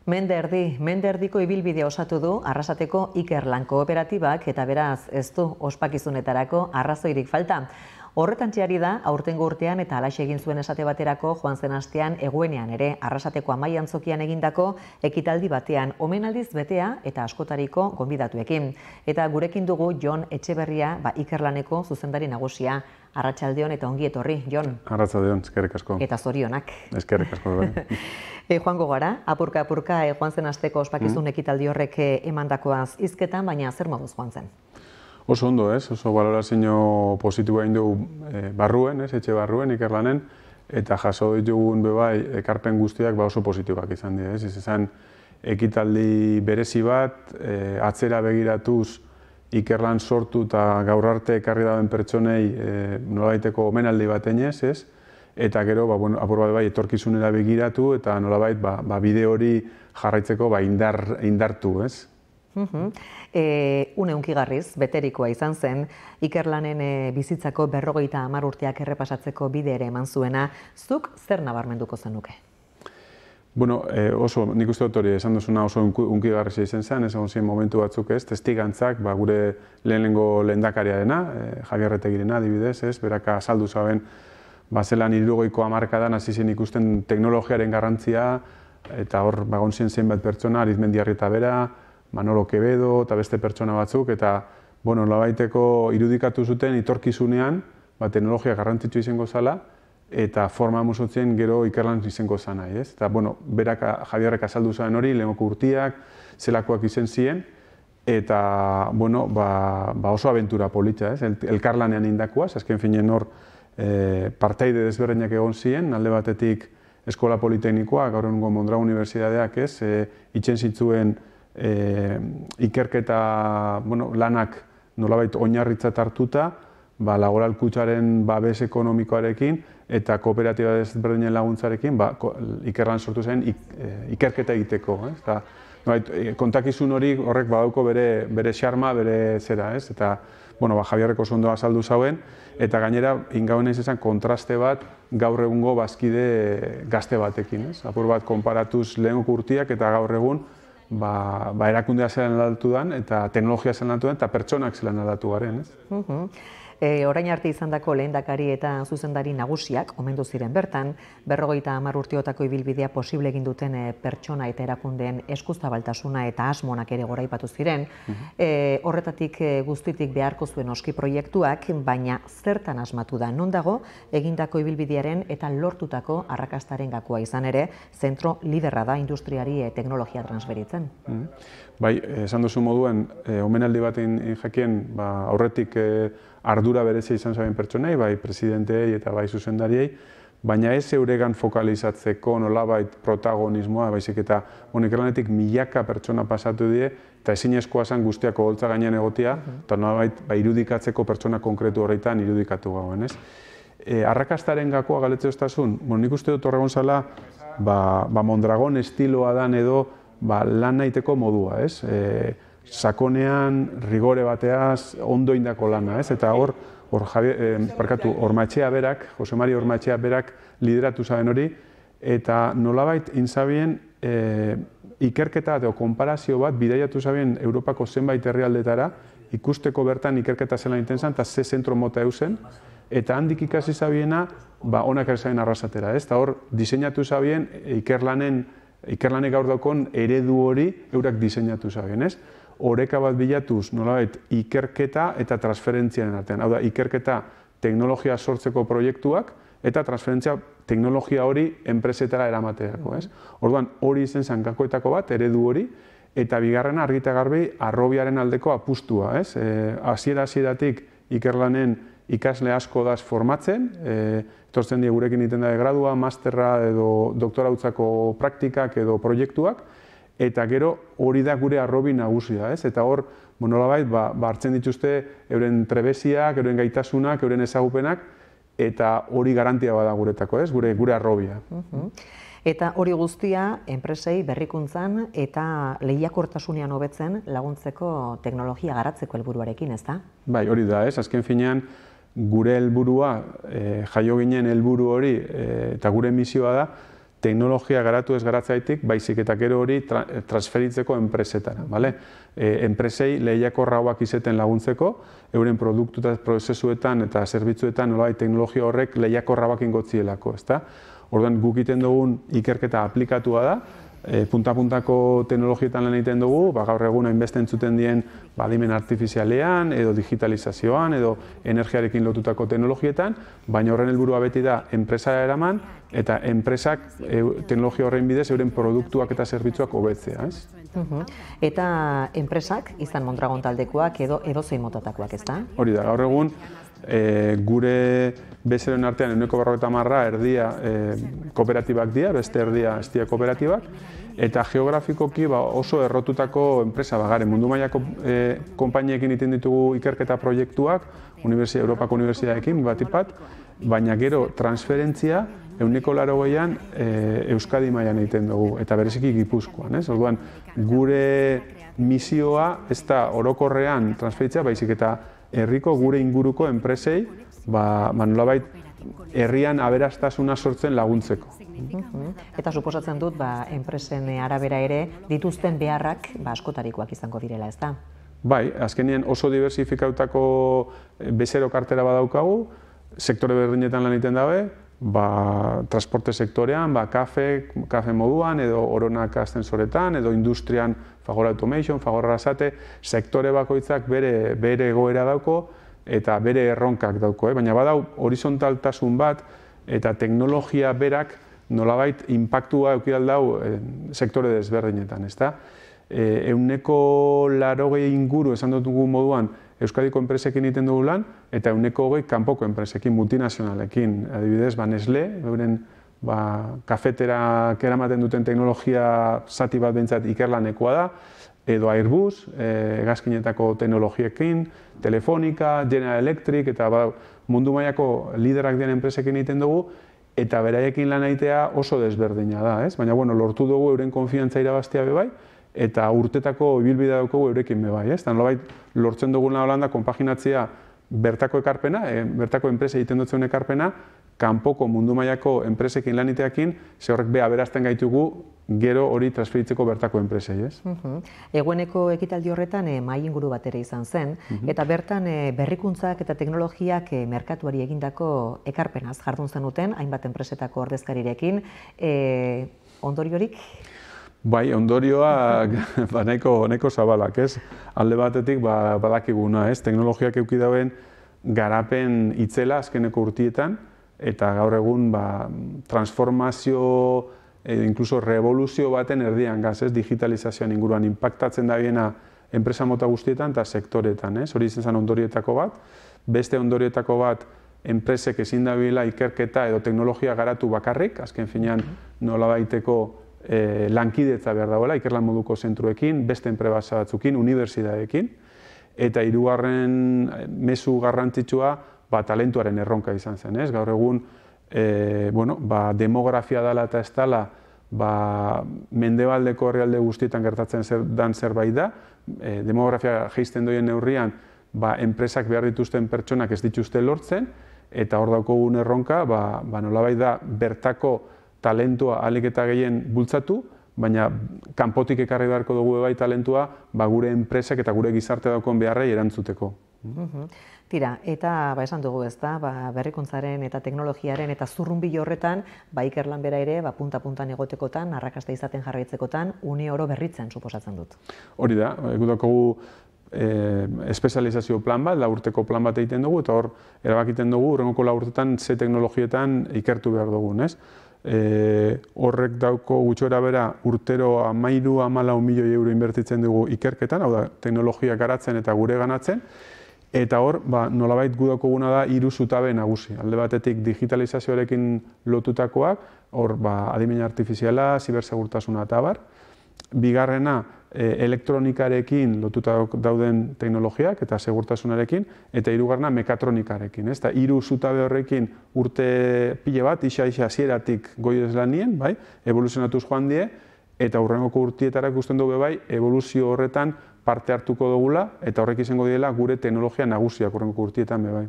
Mende erdiko ibilbidea osatu du Arrasateko Ikerlan kooperatibak eta beraz ez du ospakizunetarako arrazoirik falta. Horretantziari da, aurtengo urtean eta halaxe egin zuen esate baterako joan zen astean eguenean ere Arrasateko Amai Antzokian egindako ekitaldi batean omenaldiz betea eta askotariko gonbidatuekin. Eta gurekin dugu Jon Etxeberria, Ikerlaneko zuzendari nagusia. Arratsaldeon eta ongi etorri, Jon. Arratsaldeon, eskerrik asko. Eta zorionak. Eskerrik asko. Joango gara, apurka joan zen asteko ospakizun ekitaldi horrek emandakoaz hizketan, baina zer moduz joan zen? Oso ondo, oso balorazio positiboa egin dugu barruen, etxe barruen, Ikerlanen, eta jaso ditugun bebai ekarpen guztiak oso positiboak izan dira. Izan ekitaldi berezi bat, atzera begiratuz Ikerlan sortu eta gaur arte ekarri dauden pertsonei nolabaiteko omenaldi bat eginez, eta gero apur bat etorkizunera begiratu eta nolabait bide hori jarraitzeko indartu, ez? Une hunkigarriz, beterikoa izan zen, Ikerlanen bizitzako 50 urteak errepasatzeko bide ere eman zuena, zuk zer nabarmenduko zenuke? Oso, nik uste dut hori esan duzuna oso hunkigarrizia izan zen, ez egon ziren momentu batzuk ez, testigantzak gure lehenengo lehendakariarena, Javier Retegirena adibidez, berak azaldu zaben, zelan 70ko hamarkadan hasi zen ikusten teknologiaren garrantzia, eta hor egon ziren zenbait pertsona, Arizmendiarrieta bera, Manolo Quevedo eta beste pertsona batzuk, eta nolabaiteko irudikatu zuten etorkizunean, teknologia garrantzitsu izango zala, eta forma musotzen gero Ikerlan izango zana, ez? Eta, berak Javierrek azaldu zuen hori, lehengoko urtiak, zelakoak izen ziren, eta, oso abentura polita, ez? Elkarlanean indakoaz, azken finen hor parteide desberdinak egon ziren, alde batetik Eskola Politeknikoa, gaur egungo Mondragon Unibertsitateak, ez? Itzen zitzuen ikerketa lanak nolabait oinarritzat hartuta, laboral kutxaren babes ekonomikoarekin eta kooperatiba desberdinen laguntzarekin Ikerlan sortu zen ikerketa egiteko. Kontakizun hori horrek badauko bere xarma, bere zera. Eta Javierrek oso ondo azaldu zauen, eta gainera ingauen ez izan kontraste bat gaur egungo bazkide gazte batekin. Apur bat konparatuz lehengoko urtiak eta gaur egun erakundea zelan aldatu den, eta teknologia zelan aldatu den, eta pertsonak zelan aldatu garen. Orain arte izandako lehendakari eta zuzendari nagusiak omendu ziren bertan, 50 urteotako ibilbidea posible egin duten pertsona eta erakundeen eskuzabaltasuna eta asmonak ere goraipatu ziren. Horretatik guztitik beharko zuen oski proiektuak, baina zertan asmatu da, non dago egindako ibilbidearen eta lortutako arrakastaren gakoa izan ere, zentro liderra da industriari teknologia transferitzen. Bai, esan duzu moduen, omenaldi baten jakien aurretik ardura berezia izan zaben pertsonei, bai presidenteei eta bai zuzendariei, baina ez euregan fokalizatzeko nolabait protagonismoa, baizik eta Ikerlanetik milaka pertsona pasatu die, eta ezinezkoa zen guztiako holtza gainean egotia, eta nolabait irudikatzeko pertsona konkretu horretan irudikatu gauen, ez? Arrakastaren gakoa galetzeo estazun, nik uste dut horregon zala, Mondragon estiloa dan edo lan nahiteko modua, ez? Sakonean, rigore bateaz, ondo indako lana, ez? Eta hor Ormaetxea berak, Jose Mari Ormaetxea berak lideratu zaben hori, eta nolabait inzabien ikerketa edo konparazio bat bidaiatu zaben Europako zenbait herrialdetara, ikusteko bertan ikerketa zela intensan, eta ze zentro mota eusen, eta handik ikasi zabiena, onak erzabien Arrasatera, ez? Eta hor, diseinatu zabien Ikerlanek gaur daukon eredu hori eurak diseinatu zabien, ez? Oreka bat bilatuz nolabait ikerketa eta transferentziaren artean. Hau da, ikerketa teknologia sortzeko proiektuak eta transferentzia teknologia hori enpresetara eramaterako, ez? Orduan, hori izen zen gakoetako bat, eredu hori, eta bigarrena argi eta garbi harrobiaren aldeko apustua, ez? Hasieratik Ikerlanen ikasle asko daz formatzen, etortzen die gurekin egiten da gradua, masterra edo doktorautzako praktikak edo proiektuak, eta gero hori da gure harrobi nagusia, ez? Eta hor, nolabait, hartzen dituzte euren trebeziak, euren gaitasunak, euren ezagupenak, eta hori garantia bada guretako, ez? Gure harrobia. Eta hori guztia, enpresei berrikuntzan eta lehiakortasunean hobetzen laguntzeko teknologia garatzeko helburuarekin, ez da? Bai, hori da, ez? Azken finean, gure helburua, jaio ginen helburu hori, eta gure misioa da, teknologia garatu ez garatzaitik, baizik eta gero hori transferitzeko enpresetara. Enpresei lehiakorragoak izeten laguntzeko, euren produktu eta prozesuetan eta zerbitzuetan nolabait teknologia horrek lehiakorragoak ingotzielako. Orduan guk egiten dugun ikerketa aplikatua da, punta-puntako teknologietan lan egiten dugu, gaur egun hainbeste entzuten dien adimen artifizialean, edo digitalizazioan, edo energiarekin lotutako teknologietan, baina horren helburua beti da enpresara eraman, eta enpresak teknologia horrein bidez euren produktuak eta zerbitzuak hobetzea. Eta enpresak, izan Mondragon taldekoak edo zein motatakoak, ez da? Hori da, gaur egun gure bezeroen artean 90% erdia kooperatibak dira, beste erdia ez dira kooperatibak, eta geografikoki oso errotutako enpresa bagare. Mundu mailako konpainiekin egiten ditugu ikerketa proiektuak, Europako Unibertsitateekin batipat, baina gero transferentzia 80%an Euskadi mailan egiten dugu, eta bereziki Gipuzkoan. Orduan, gure misioa ez da orokorrean transferitzea, baizik eta herriko gure inguruko enpresei nolabait herrian aberastasuna sortzen laguntzeko. Eta suposatzen dut enpresen arabera ere dituzten beharrak askotarikoak izango direla, ez da? Bai, azkenien oso diversifikautako bezero kartera badaukagu, sektore berdinetan lan egiten dabe, transporte sektorean, kafe moduan, edo oronak ascensoretan, edo industrian Fagor Automation, Fagor Arrasate, sektore bakoitzak bere egoera dauko eta bere erronkak dauko. Baina badau horizontaltasun bat eta teknologia berak nolabait inpaktua eukidal dau sektore desberdinetan. 180 inguru esan dugu moduan Euskadiko enpresekin egiten dugu lan, eta 120 kanpoko enpresekin, multinazionalekin. Adibidez, Nestlé, euren kafeterak eramaten duten teknologia zati bat behintzat ikerlanekoa da, edo Airbus, hegazkinetako teknologiekin, Telefonica, General Electric, eta mundu mailako liderak diren enpresekin egiten dugu, eta beraiekin lan egitea oso desberdina da. Baina lortu dugu euren konfiantza irabaztea bebai, eta urtetako ibilbidea daukagu eurekin bebai. Nolabait lortzen dugun Holanda konpaginatzea bertako ekarpena, bertako enpresa egiten dutzen ekarpena, kanpoko mundu mailako enpresekin lan egiteakin, ze horrek aberazten gaitugu gero hori transferitzeko bertako enpresei. Egueneko ekitaldi horretan mahai inguru bat ere izan zen, eta bertan berrikuntzak eta teknologiak merkatuari egindako ekarpenaz jardun zenuten, hainbat enpresetako ordezkarirekin, ondoriorik? Bai, ondorioak nahiko zabalak, alde batetik badakiguna, teknologiak eduki dauen garapen itzela azkeneko urtietan, eta gaur egun transformazio, inkluso revoluzio baten erdian gaz, digitalizazioan inguruan impactatzen da biena enpresa mota guztietan eta sektoretan. Hori izan zen ondorioetako bat. Beste ondorioetako bat, enpresek ezin dabila ikerketa edo teknologia garatu bakarrik, azken finean nolabaiteko lankidetza behar dagoela, ikerlan moduko zentruekin, beste enpresa batzukin, unibertsitateekin, eta hirugarren mezu garrantzitsua talentuaren erronka izan zen. Gaur egun demografia dela eta ez dela mendebaldeko herrialde guztietan gertatzen den zerbait da, demografia jaisten doien neurrian enpresak behar dituzten pertsonak ez dituzte lortzen, eta hor daukogun erronka nolabait da bertako talentua ahalik eta gehien bultzatu, baina kanpotik ekarri beharko dugu bai talentua gure enpresak eta gure gizarte daukon beharrei erantzuteko. Tira, eta esan dugu ez da, berrikuntzaren eta teknologiaren eta zurrunbilo horretan, ikerlan bera ere, punta-puntan egotekotan, arrakasta izaten jarraitzekotan, une oro berritzen suposatzen dut. Hori da, gudakogu espezializazio plan bat, 4 urteko plan bat egiten dugu, eta hor erabakiten dugu, urrengoko 4 urtetan ze teknologietan ikertu behar dugun, horrek dauko gutxora bera urtero 13-14 milioi euro inbertitzen dugu ikerketan, hau da, teknologia garatzen eta gure ganatzen, eta hor, nolabait gudako guna da 3 zutabe nagusi. Alde batetik digitalizazioarekin lotutakoak, hor adimen artifiziala, zibersegurtasuna eta abar. Bigarrena, elektronikarekin lotuta dauden teknologiak eta segurtasunarekin, eta hirugarrena mekatronikarekin. Eta 3 zutabe horrekin urte pile bat, isa hasieratik goidez lan nien, evoluzionatuz joan die, eta hurrengoko urtietara ikusten dugu bai, evoluzio horretan parte hartuko dugula, eta horrek izango direla gure teknologia nagusiak hurrengoko urtietan bai.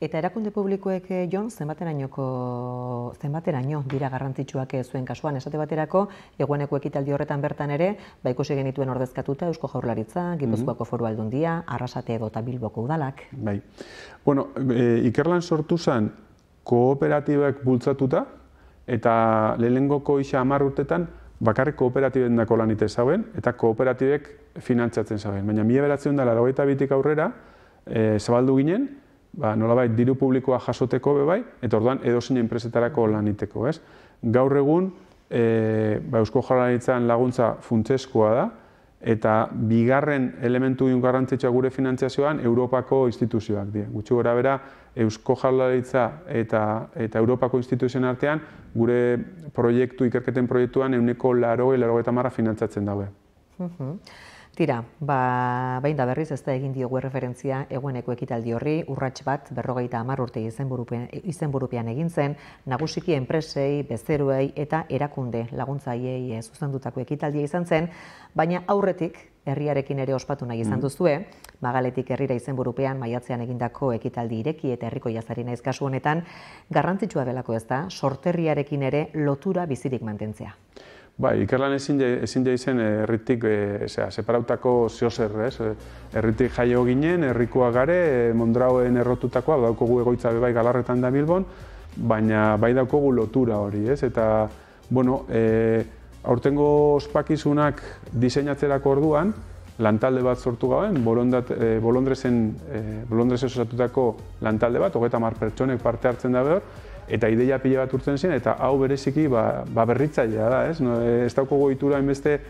Eta erakunde publikoek, Jon, zenbateraino dira garrantzitsuak zuen kasuan, esate baterako, egueneko ekitaldi horretan bertan ere, ikusi genituen ordezkatuta Eusko Jaurlaritza, Gipuzkoako Foru Aldundia, Arrasate edo eta Bilboko udalak. Bai. Bueno, ikerlan sortu zen kooperatibak bultzatuta, eta lehenengoko 10 urtetan bakarrik kooperatiben dako lanite zauen, eta kooperatibek finantzatzen zauen. Baina 1982tik aurrera, zabaldu ginen, nolabait diru publikoa jasoteko bai, eta orduan edozein enpresetarako laniteko. Gaur egun, Eusko Jaurlaritzan laguntza funtsezkoa da, eta bigarren elementu garrantzitsua gure finantziazioan Europako instituzioak dira. Gutxi gora bera, Eusko Jaurlaritza eta Europako instituzioen artean gure ikerketen proiektuan 80-90% finantzatzen daue. Tira, bain da berriz ez da egin diogu referentzia egueneko ekitaldi horri, urrats bat 50 urte izenburupean egin zen, nagusiki enpresei, bezeroei eta erakunde laguntzaileei zuzendutako ekitaldia izan zen, baina aurretik herriarekin ere ospatu nahi izan duzue, Magaletik herrira izenburupean maiatzean egindako ekitaldi ireki eta herriko jazari naiz kasu honetan, garrantzitsua delako ez da, sorterriarekin ere lotura bizirik mantentzea. Bai, ikerlan ezin izen herritik separautako zeozer, herritik jaio ginen, herrikoa gare, Mondrauen errotutakoa, daukogu egoitza bai Galarretan da Bilbon, baina bai daukogu lotura hori, eta, bueno, aurtengo ospakizunak diseinatzerako orduan, lantalde bat sortu gauen, Bolondresen osatutako lantalde bat, 30 pertsonek parte hartzen da behor, eta ideia pila bat urtzen zen, eta hau bereziki berritzailea da, ez daukogu ohitura hainbeste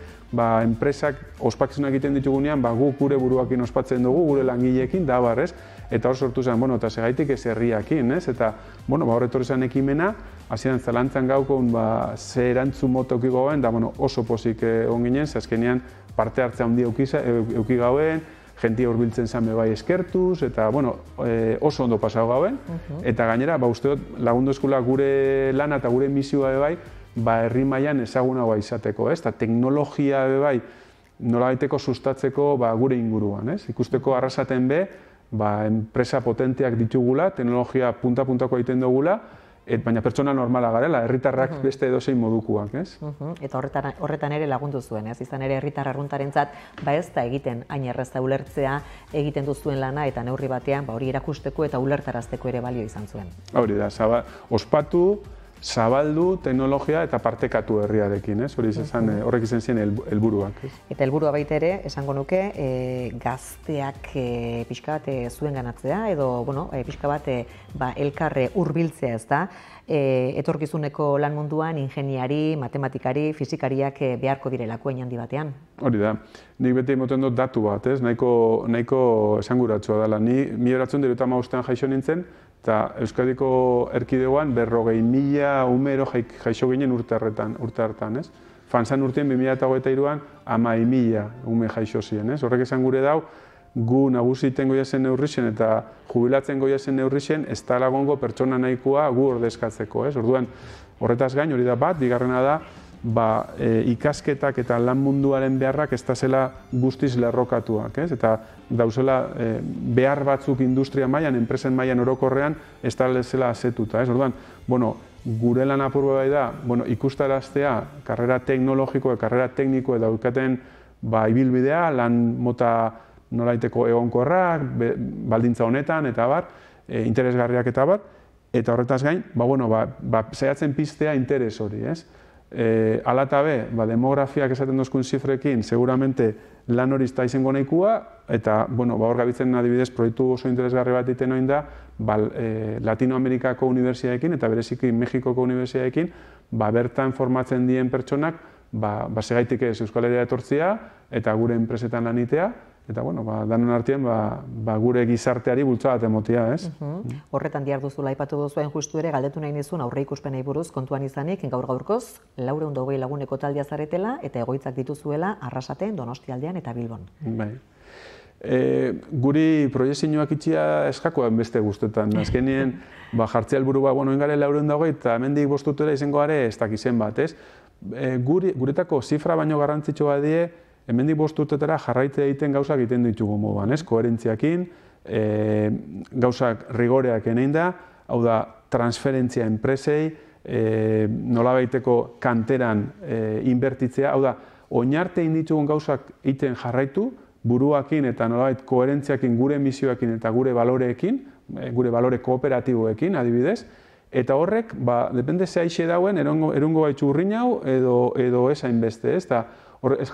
enpresak ospakizunak egiten ditugunean, guk gure buruakin ospatzen dugu, gure langileekin, da bar, eta hor sortu zen, eta segaitik ez herriakin, eta horretorri zen ekimena, hasieran zalantzan gaukon ze erantzun mota euki gauen, da oso pozik egon ginen, ze azkenean parte hartzea handia euki gauen, jentia hurbiltzen zen bai eskertuz, eta oso ondo pasau gauen, eta gainera, uste dut, lagundu eskula gure lana eta gure misioa bai, herri mailan ezagunagoa izateko, eta teknologia bai, nolabaiteko sustatzeko gure inguruan, ikusteko Arrasaten enpresa potenteak ditugula, teknologia punta-puntako egiten dugula, baina pertsona normala garela, herritarrak beste edozein modukoak, Eta horretan ere lagundu zuen, izan ere herritar arruntarentzat, ez da egiten hain erraza ulertzea egiten duzuen lana eta neurri batean hori erakusteko eta ulertarazteko ere balio izan zuen. Hori da, ospatu, zabaldu, teknologia eta partekatu herriarekin, horrek izan ziren helburuak. Eta helburua baita ere, esango nuke, gazteak pixka bat zuen ganatzea, edo pixka bat elkarre hurbiltzea ez da, etorkizuneko lan munduan ingeniari, matematikari, fizikariak beharko direlako handi batean. Hori da, nik beti emoten dut datu bat, nahiko esanguratsua dela. Ni 1995 jaixo nintzen, eta Euskadiko erkidegoan 40.000 umero jaixo ginen urte hartan. Fanzan urtean 2023an 11.000 ume jaixo ziren. Horrek esan gure dau, gu nagusiten goiazen neurrixen eta jubilatzen goiazen neurrixen ez da lagongo pertsona nahikoa gu ordezkatzeko. Orduan, horretaz gain, hori da bat, bigarrena da, ikasketak eta lan munduaren beharrak ez da zela guztiz lerrokatuak, eta dauzela behar batzuk industria mailan, enpresen mailan orokorrean ez da zela azetuta. Orduan, gure lan apurua bai da, ikustaraztea karrera teknologiko, karrera tekniko eta daukaten ibilbidea, lan mota nolaiteko egonkorrak, baldintza honetan, eta bar, interesgarriak eta bat, eta horretaz gain, saiatzen piztea interes hori, Hala eta be, demografiak esaten dozkun zifrekin, seguramente lan hori izta izango nahikoa, eta hor gabitzen adibidez proiektu oso interesgarri bat iten oin da, Latinoamerikako unibertsitateekin eta bereziki Mexikoko unibertsitateekin, bertan formatzen dien pertsonak, segaitik ez Euskal Herria etortzea eta gure enpresetan lanitea, eta danon artean gure gizarteari bultza bat emotia, Horretan diharduzula aipatu duzuen justu ere, galdetu nahi nizun aurre ikuspenei buruz kontuan izanik, gaur-gaurkoz, 420 laguneko taldea zaretela eta egoitzak dituzuela Arrasaten, Donostialdean eta Bilbon. Bai. Guri proiezioak itxia eskakoan beste guztetan. Azkenien, jartzea helburua, ingare 420 eta hemendik bostutela izango gare ez dakizen bat, guretako zifra baino garrantzitsua die, hemendik 5 urtetara jarraitzea egiten gauzak egiten ditugu moduan, ez? Koherentziakin, gauzak rigoreak enein da, hau da, transferentzia enpresei, nolabaiteko kanteran inbertitzea, hau da, oinarte ditugun gauzak egiten jarraitu, buruakin eta nolabait koherentziakin gure misioekin eta gure baloreekin, gure balore kooperatiboekin adibidez, eta horrek, depende ze aixe dauen, erungo baitzu urrin hau edo ez hainbeste, ez?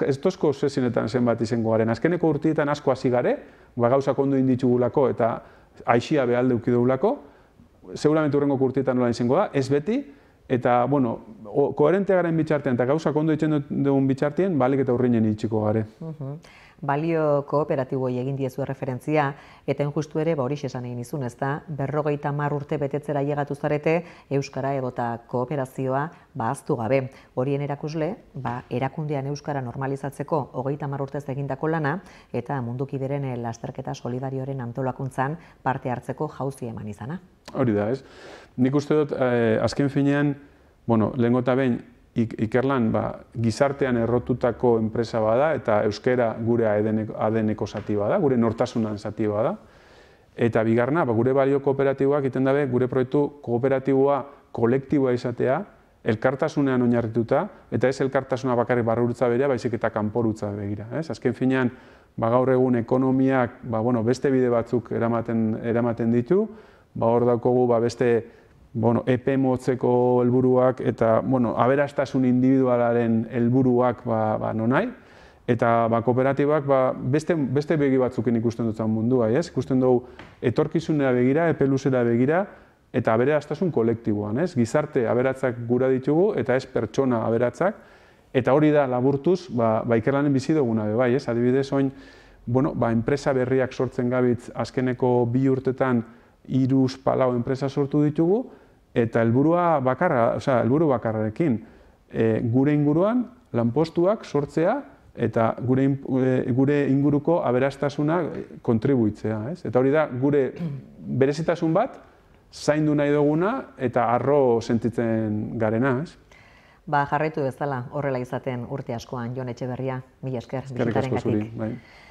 Ez tozko sesionetan zenbat izango garen. Azkeneko urtietan asko hasi gare, gauzak ondo inditugulako eta aixia behalde ukidugulako, seguramente urrengo urtietan nola izango da, ez beti, eta, bueno, koherente garen bitxartean eta gauzak ondo ditzen dugun bitxartean, balik eta urrinen itxiko gare. Balio kooperatiboi egin diezu referentzia, eta injustu ere, hori esan egin izun, ez da, 50 urte betetzera llegatu zarete, Euskara edota kooperazioa ahaztu gabe. Horien erakusle, erakundean Euskara normalizatzeko 30 urtez egindako lana, eta mundukideren lasterketa solidarioaren antolakuntzan parte hartzeko jauzi eman izana. Hori da, ez? Nik uste dut, azken finean, lehengo eta behin, Ikerlan gizartean errotutako enpresa bada eta euskera gure ADN-eko zati bada, gure nortasunan zati bada. Eta bigarna, gure balio kooperatiboak egiten dabe, gure proiektu kooperatiboa kolektiboa izatea, elkartasunean oinarrituta, eta ez elkartasuna bakarrik barrurutza berea, baizik eta kanporutza begira. Azken finean, gaur egun ekonomiak beste bide batzuk eramaten ditu, hor daukogu beste epe motzeko helburuak eta aberastasun individualaren helburuak nonai, eta kooperatibak beste begi batzukin ikusten dutzen mundua, ikusten dugu etorkizunera begira, epe luzera begira, eta aberastasun kolektiboan, gizarte aberatzak gura ditugu eta ez pertsona aberatzak, eta hori da laburtuz, Ikerlanen bizi duguna bai, adibidez, oin, enpresa berriak sortzen gabitz azkeneko 2 urtetan 3-4 enpresa sortu ditugu, eta helburu bakarrarekin gure inguruan lanpostuak sortzea eta gure inguruko aberastasuna kontribuitzea. Eta hori da gure berezitasun bat, zaindu nahi duguna eta harro sentitzen garena. Jarraitu bezala horrela izaten urte askoan, Jon Etxeberria, mila esker. Eskerrik asko zuri.